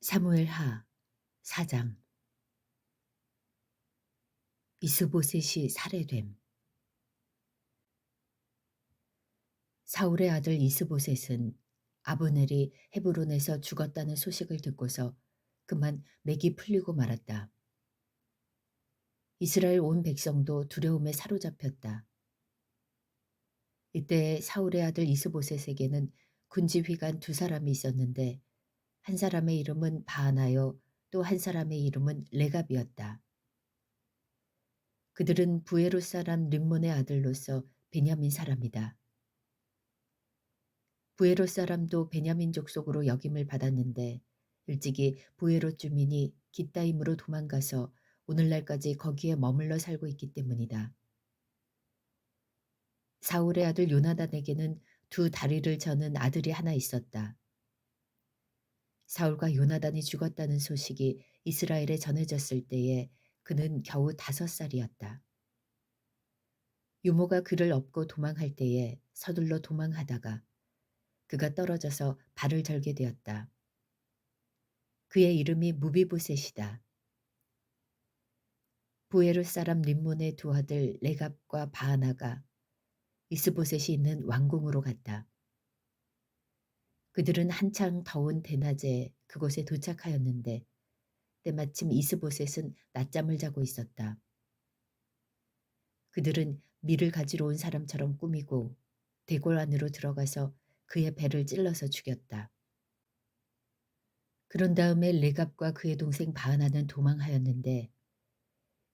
사무엘하 4장. 이스보셋이 살해됨. 사울의 아들 이스보셋은 아브넬이 헤브론에서 죽었다는 소식을 듣고서 그만 맥이 풀리고 말았다. 이스라엘 온 백성도 두려움에 사로잡혔다. 이때 사울의 아들 이스보셋에게는 군지휘관 두 사람이 있었는데 한 사람의 이름은 바하나요, 또 한 사람의 이름은 레갑이었다. 그들은 부에롯 사람 림몬의 아들로서 베냐민 사람이다. 부에롯 사람도 베냐민 족속으로 역임을 받았는데 일찍이 부에롯 주민이 깃다임으로 도망가서 오늘날까지 거기에 머물러 살고 있기 때문이다. 사울의 아들 요나단에게는 두 다리를 저는 아들이 하나 있었다. 사울과 요나단이 죽었다는 소식이 이스라엘에 전해졌을 때에 그는 겨우 5살이었다. 유모가 그를 업고 도망할 때에 서둘러 도망하다가 그가 떨어져서 발을 절게 되었다. 그의 이름이 무비보셋이다. 부에롯 사람 림몬의 두 아들 레갑과 바하나가 이스보셋이 있는 왕궁으로 갔다. 그들은 한창 더운 대낮에 그곳에 도착하였는데 때마침 이스보셋은 낮잠을 자고 있었다. 그들은 밀을 가지러 온 사람처럼 꾸미고 대궐 안으로 들어가서 그의 배를 찔러서 죽였다. 그런 다음에 레갑과 그의 동생 바하나는 도망하였는데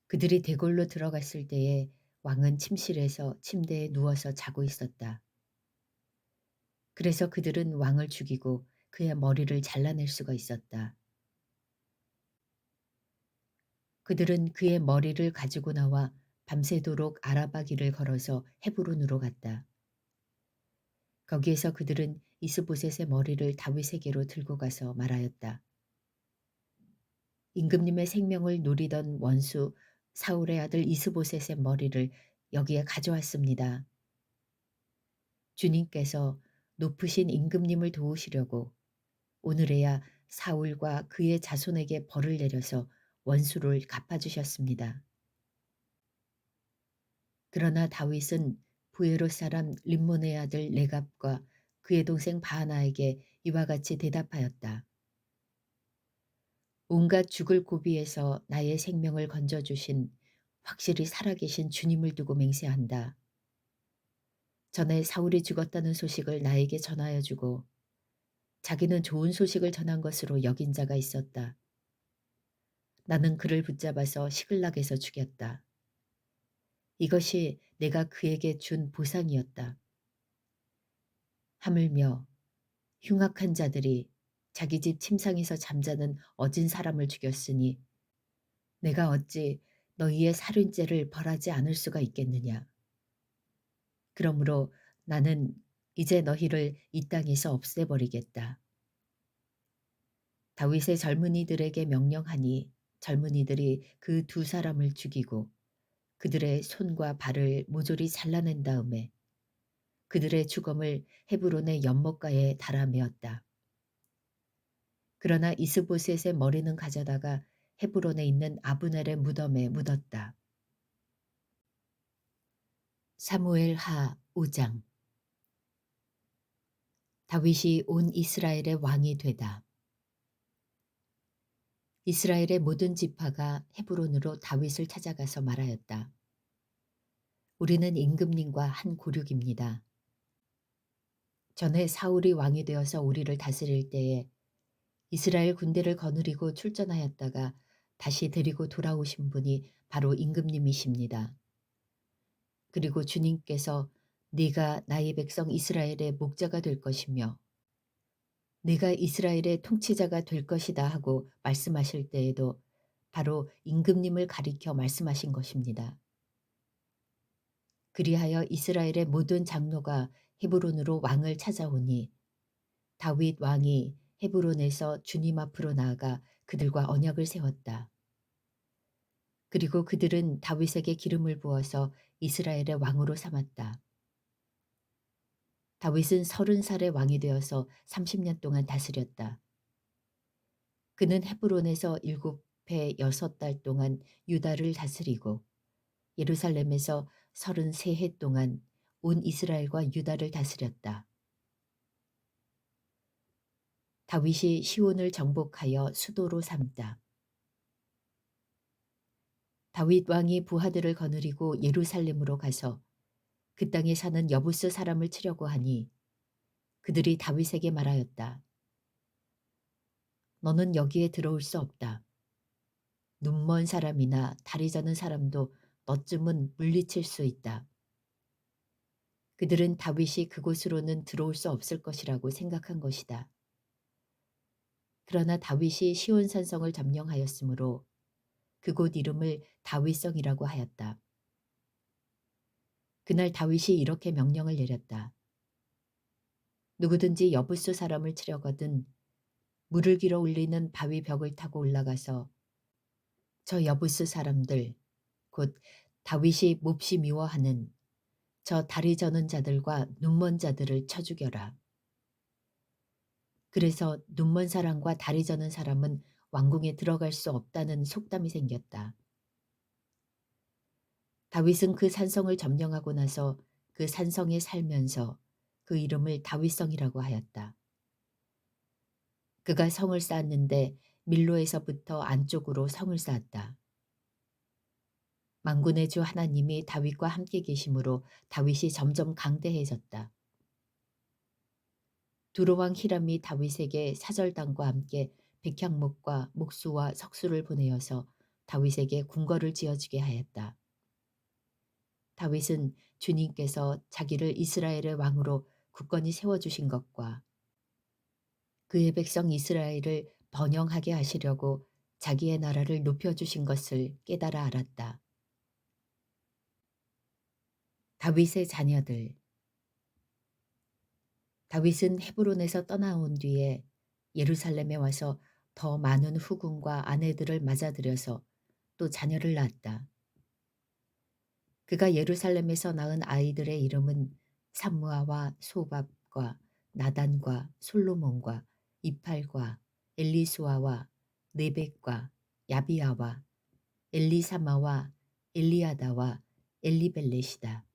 그들이 대궐로 들어갔을 때에 왕은 침실에서 침대에 누워서 자고 있었다. 그래서 그들은 왕을 죽이고 그의 머리를 잘라낼 수가 있었다. 그들은 그의 머리를 가지고 나와 밤새도록 아라바 길을 걸어서 헤브론으로 갔다. 거기에서 그들은 이스보셋의 머리를 다윗에게로 들고 가서 말하였다. 임금님의 생명을 노리던 원수 사울의 아들 이스보셋의 머리를 여기에 가져왔습니다. 주님께서 높으신 임금님을 도우시려고 오늘에야 사울과 그의 자손에게 벌을 내려서 원수를 갚아주셨습니다. 그러나 다윗은 부에롯 사람 림몬의 아들 레갑과 그의 동생 바하나에게 이와 같이 대답하였다. 온갖 죽을 고비에서 나의 생명을 건져주신 확실히 살아계신 주님을 두고 맹세한다. 전에 사울이 죽었다는 소식을 나에게 전하여 주고 자기는 좋은 소식을 전한 것으로 여긴 자가 있었다. 나는 그를 붙잡아서 시글락에서 죽였다. 이것이 내가 그에게 준 보상이었다. 하물며 흉악한 자들이 자기 집 침상에서 잠자는 어진 사람을 죽였으니 내가 어찌 너희의 살인죄를 벌하지 않을 수가 있겠느냐. 그러므로 나는 이제 너희를 이 땅에서 없애버리겠다. 다윗의 젊은이들에게 명령하니 젊은이들이 그 두 사람을 죽이고 그들의 손과 발을 모조리 잘라낸 다음에 그들의 주검을 헤브론의 연못가에 달아 메었다. 그러나 이스보셋의 머리는 가져다가 헤브론에 있는 아브넬의 무덤에 묻었다. 사무엘하 5장. 다윗이 온 이스라엘의 왕이 되다. 이스라엘의 모든 지파가 헤브론으로 다윗을 찾아가서 말하였다. 우리는 임금님과 한 고륙입니다. 전에 사울이 왕이 되어서 우리를 다스릴 때에 이스라엘 군대를 거느리고 출전하였다가 다시 데리고 돌아오신 분이 바로 임금님이십니다. 그리고 주님께서 네가 나의 백성 이스라엘의 목자가 될 것이며 네가 이스라엘의 통치자가 될 것이다 하고 말씀하실 때에도 바로 임금님을 가리켜 말씀하신 것입니다. 그리하여 이스라엘의 모든 장로가 헤브론으로 왕을 찾아오니 다윗 왕이 헤브론에서 주님 앞으로 나아가 그들과 언약을 세웠다. 그리고 그들은 다윗에게 기름을 부어서 이스라엘의 왕으로 삼았다. 다윗은 30살의 왕이 되어서 30년 동안 다스렸다. 그는 헤브론에서 7해 6달 동안 유다를 다스리고 예루살렘에서 33해 동안 온 이스라엘과 유다를 다스렸다. 다윗이 시온을 정복하여 수도로 삼다. 다윗 왕이 부하들을 거느리고 예루살렘으로 가서 그 땅에 사는 여부스 사람을 치려고 하니 그들이 다윗에게 말하였다. 너는 여기에 들어올 수 없다. 눈먼 사람이나 다리 저는 사람도 너쯤은 물리칠 수 있다. 그들은 다윗이 그곳으로는 들어올 수 없을 것이라고 생각한 것이다. 그러나 다윗이 시온 산성을 점령하였으므로 그곳 이름을 다윗성이라고 하였다. 그날 다윗이 이렇게 명령을 내렸다. 누구든지 여부수 사람을 치려거든 물을 길어 올리는 바위 벽을 타고 올라가서 저 여부수 사람들 곧 다윗이 몹시 미워하는 저 다리 저는 자들과 눈먼 자들을 쳐 죽여라. 그래서 눈먼 사람과 다리 저는 사람은 왕궁에 들어갈 수 없다는 속담이 생겼다. 다윗은 그 산성을 점령하고 나서 그 산성에 살면서 그 이름을 다윗성이라고 하였다. 그가 성을 쌓았는데 밀로에서부터 안쪽으로 성을 쌓았다. 만군의 주 하나님이 다윗과 함께 계심으로 다윗이 점점 강대해졌다. 두로왕 히람이 다윗에게 사절단과 함께 백향목과 목수와 석수를 보내어서 다윗에게 궁궐을 지어주게 하였다. 다윗은 주님께서 자기를 이스라엘의 왕으로 굳건히 세워주신 것과 그의 백성 이스라엘을 번영하게 하시려고 자기의 나라를 높여주신 것을 깨달아 알았다. 다윗의 자녀들. 다윗은 헤브론에서 떠나온 뒤에 예루살렘에 와서 더 많은 후궁과 아내들을 맞아들여서 또 자녀를 낳았다. 그가 예루살렘에서 낳은 아이들의 이름은 삼무아와 소밥과 나단과 솔로몬과 이팔과 엘리수아와 네벡과 야비아와 엘리사마와 엘리아다와 엘리벨렛이다.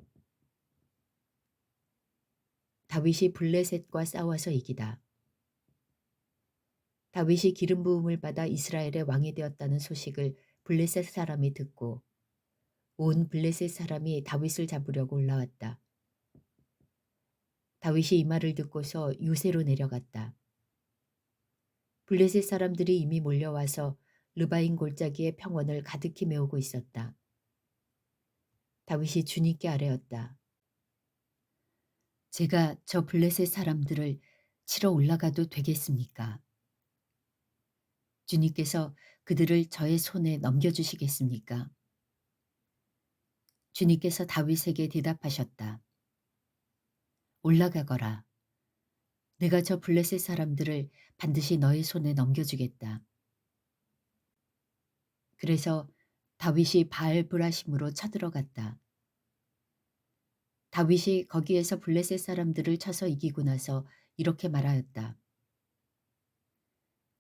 다윗이 블레셋과 싸워서 이기다. 다윗이 기름 부음을 받아 이스라엘의 왕이 되었다는 소식을 블레셋 사람이 듣고 온 블레셋 사람이 다윗을 잡으려고 올라왔다. 다윗이 이 말을 듣고서 유세로 내려갔다. 블레셋 사람들이 이미 몰려와서 르바인 골짜기의 평원을 가득히 메우고 있었다. 다윗이 주님께 아뢰었다. 제가 저 블레셋 사람들을 치러 올라가도 되겠습니까? 주님께서 그들을 저의 손에 넘겨주시겠습니까? 주님께서 다윗에게 대답하셨다. 올라가거라. 내가 저 블레셋 사람들을 반드시 너의 손에 넘겨주겠다. 그래서 다윗이 바알브라심으로 쳐들어갔다. 다윗이 거기에서 블레셋 사람들을 쳐서 이기고 나서 이렇게 말하였다.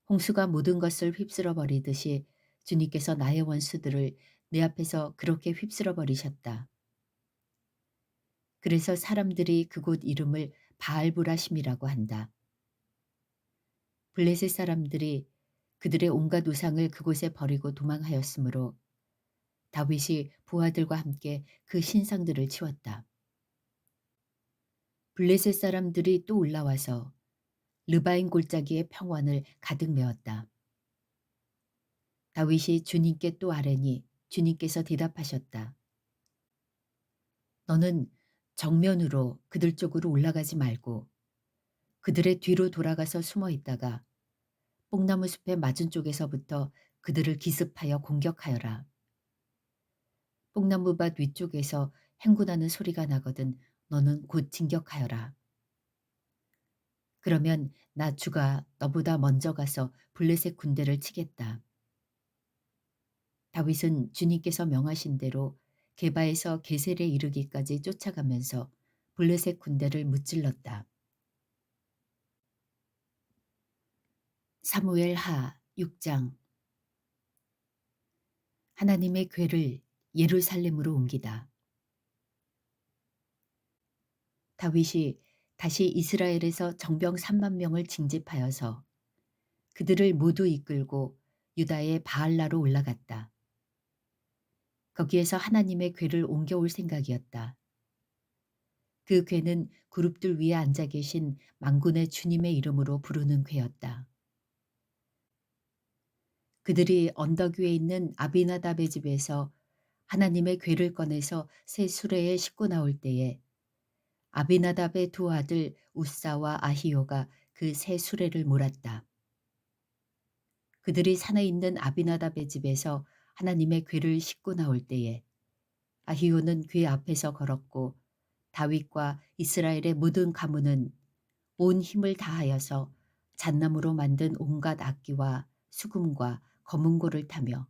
홍수가 모든 것을 휩쓸어 버리듯이 주님께서 나의 원수들을 내 앞에서 그렇게 휩쓸어 버리셨다. 그래서 사람들이 그곳 이름을 바알브라심이라고 한다. 블레셋 사람들이 그들의 온갖 우상을 그곳에 버리고 도망하였으므로 다윗이 부하들과 함께 그 신상들을 치웠다. 블레셋 사람들이 또 올라와서 르바인 골짜기의 평원을 가득 메웠다. 다윗이 주님께 또 아뢰니 주님께서 대답하셨다. 너는 정면으로 그들 쪽으로 올라가지 말고 그들의 뒤로 돌아가서 숨어 있다가 뽕나무 숲의 맞은 쪽에서부터 그들을 기습하여 공격하여라. 뽕나무밭 위쪽에서 행군하는 소리가 나거든 너는 곧 진격하여라. 그러면 나 주가 너보다 먼저 가서 블레셋 군대를 치겠다. 다윗은 주님께서 명하신 대로 게바에서 게셀에 이르기까지 쫓아가면서 블레셋 군대를 무찔렀다. 사무엘 하 6장. 하나님의 궤를 예루살렘으로 옮기다. 다윗이 다시 이스라엘에서 정병 3만 명을 징집하여서 그들을 모두 이끌고 유다의 바알라로 올라갔다. 거기에서 하나님의 궤를 옮겨올 생각이었다. 그 궤는 그룹들 위에 앉아 계신 만군의 주님의 이름으로 부르는 궤였다. 그들이 언덕 위에 있는 아비나답의 집에서 하나님의 궤를 꺼내서 새 수레에 싣고 나올 때에 아비나답의 두 아들 우사와 아히요가 그 새 수레를 몰았다. 그들이 산에 있는 아비나답의 집에서 하나님의 궤를 싣고 나올 때에 아히요는 궤 앞에서 걸었고 다윗과 이스라엘의 모든 가문은 온 힘을 다하여서 잣나무로 만든 온갖 악기와 수금과 거문고를 타며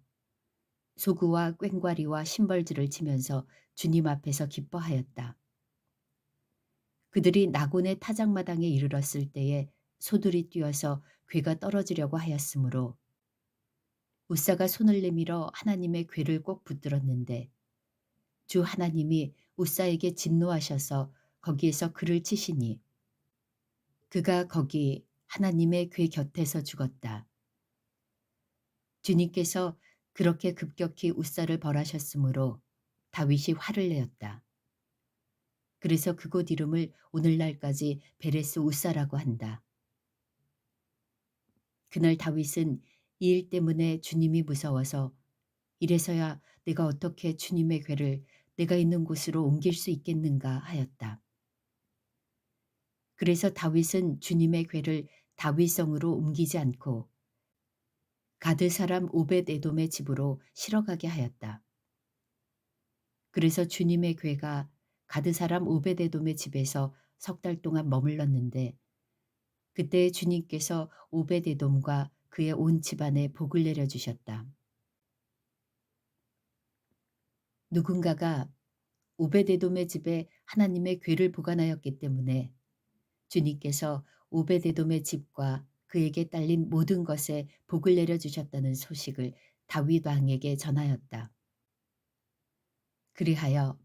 소구와 꽹과리와 심벌질을 치면서 주님 앞에서 기뻐하였다. 그들이 나곤의 타작마당에 이르렀을 때에 소들이 뛰어서 궤가 떨어지려고 하였으므로 우사가 손을 내밀어 하나님의 궤를 꼭 붙들었는데 주 하나님이 우사에게 진노하셔서 거기에서 그를 치시니 그가 거기 하나님의 궤 곁에서 죽었다. 주님께서 그렇게 급격히 우사를 벌하셨으므로 다윗이 화를 내었다. 그래서 그곳 이름을 오늘날까지 베레스 우사라고 한다. 그날 다윗은 이 일 때문에 주님이 무서워서 이래서야 내가 어떻게 주님의 궤를 내가 있는 곳으로 옮길 수 있겠는가 하였다. 그래서 다윗은 주님의 궤를 다윗성으로 옮기지 않고 가드 사람 오벳 에돔의 집으로 실어가게 하였다. 그래서 주님의 궤가 가드 사람 오벳 에돔의 집에서 석 달 동안 머물렀는데 그때 주님께서 오벳 에돔과 그의 온 집안에 복을 내려주셨다. 누군가가 오벳 에돔의 집에 하나님의 궤를 보관하였기 때문에 주님께서 오벳 에돔의 집과 그에게 딸린 모든 것에 복을 내려주셨다는 소식을 다윗 왕에게 전하였다. 그리하여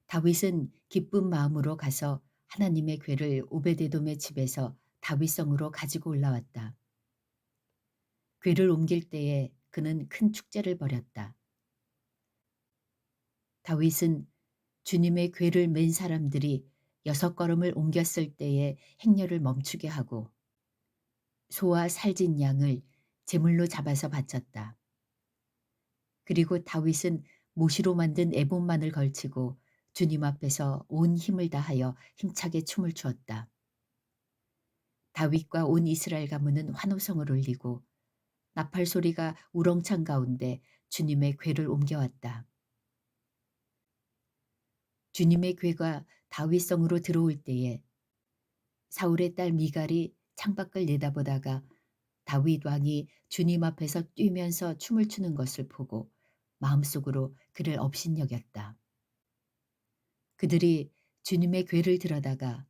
다윗은 기쁜 마음으로 가서 하나님의 궤를 오벳 에돔의 집에서 다윗성으로 가지고 올라왔다. 궤를 옮길 때에 그는 큰 축제를 벌였다. 다윗은 주님의 궤를 맨 사람들이 6걸음을 옮겼을 때에 행렬을 멈추게 하고 소와 살진 양을 제물로 잡아서 바쳤다. 그리고 다윗은 모시로 만든 에봇만을 걸치고 주님 앞에서 온 힘을 다하여 힘차게 춤을 추었다. 다윗과 온 이스라엘 가문은 환호성을 울리고 나팔 소리가 우렁찬 가운데 주님의 궤를 옮겨왔다. 주님의 궤가 다윗성으로 들어올 때에 사울의 딸 미갈이 창밖을 내다보다가 다윗 왕이 주님 앞에서 뛰면서 춤을 추는 것을 보고 마음속으로 그를 업신여겼다. 그들이 주님의 궤를 들여다가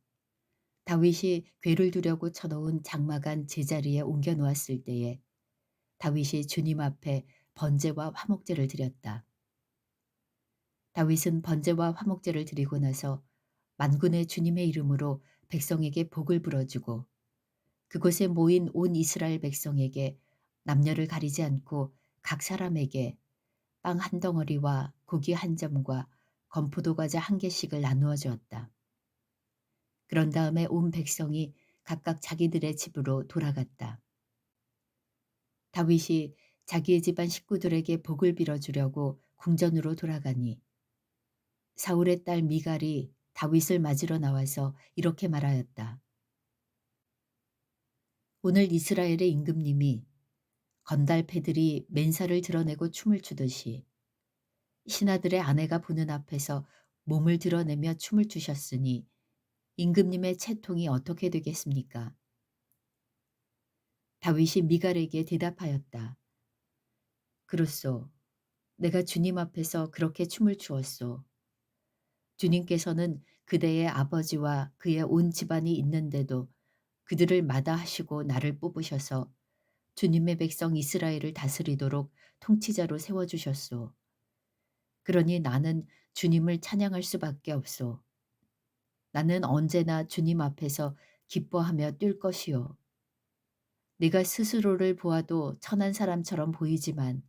다윗이 궤를 두려고 쳐놓은 장막안 제자리에 옮겨 놓았을 때에 다윗이 주님 앞에 번제와 화목제를 드렸다. 다윗은 번제와 화목제를 드리고 나서 만군의 주님의 이름으로 백성에게 복을 불어주고 그곳에 모인 온 이스라엘 백성에게 남녀를 가리지 않고 각 사람에게 빵 한 덩어리와 고기 한 점과 건포도 과자 한 개씩을 나누어 주었다. 그런 다음에 온 백성이 각각 자기들의 집으로 돌아갔다. 다윗이 자기의 집안 식구들에게 복을 빌어주려고 궁전으로 돌아가니 사울의 딸 미갈이 다윗을 맞으러 나와서 이렇게 말하였다. 오늘 이스라엘의 임금님이 건달패들이 맨살을 드러내고 춤을 추듯이 신하들의 아내가 보는 앞에서 몸을 드러내며 춤을 추셨으니 임금님의 채통이 어떻게 되겠습니까? 다윗이 미갈에게 대답하였다. 그렇소. 내가 주님 앞에서 그렇게 춤을 추었소. 주님께서는 그대의 아버지와 그의 온 집안이 있는데도 그들을 마다하시고 나를 뽑으셔서 주님의 백성 이스라엘을 다스리도록 통치자로 세워주셨소. 그러니 나는 주님을 찬양할 수밖에 없소. 나는 언제나 주님 앞에서 기뻐하며 뛸 것이요. 네가 스스로를 보아도 천한 사람처럼 보이지만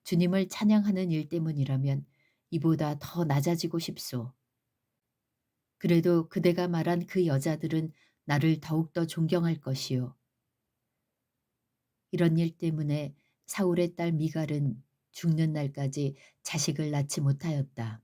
주님을 찬양하는 일 때문이라면 이보다 더 낮아지고 싶소. 그래도 그대가 말한 그 여자들은 나를 더욱더 존경할 것이요. 이런 일 때문에 사울의 딸 미갈은 죽는 날까지 자식을 낳지 못하였다.